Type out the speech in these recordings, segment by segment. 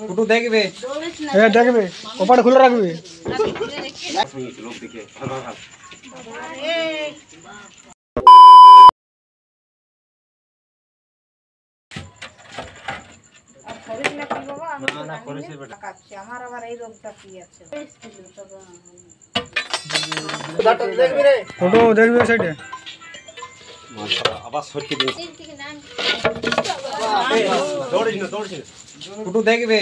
ফুটু দেখবে দেখবে ওপারে খুলে রাখবে। ফটো দেখবে সাইডে আবার সরকে দিন ফুটু দেখবে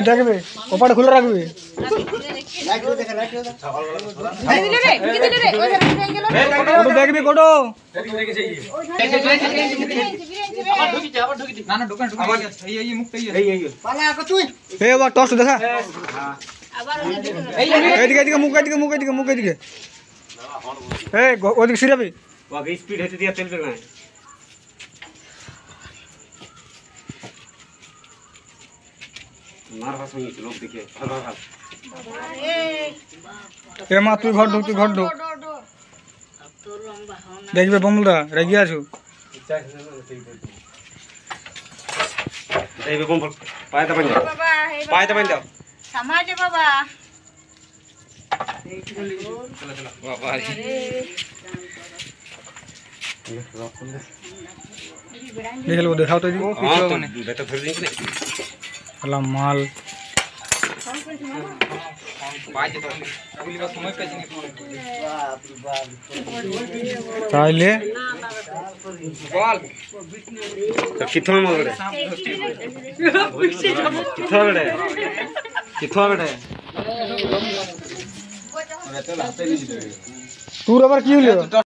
দেখবে ওপারে খুলে রাখবে। ফটো দেখবি ফটো টস দেখা এইদিকে এদিকে মুখ এদিকে মুখ এদিকে মুখ এদিকে ওদিকে সিরাবি স্পিড হতে দিয়া চলবে না। মার ভাষা লোক দেখে ভালো ভালো এ মা তুই ঘর ঢুক তুই ঘর ঢুক দেখবে বমুলদা রেগে আছো এইবে বম পায়টা বাঁধ দাও পায়টা বাঁধ দাও সমাজ বাবা বাবা দেখে লো দেখাও তো বেটা ধরে দিন না মাল তাইলে किथों में बोल रहे किथों बेटे किथों बेटे তোর আবার কি হলো?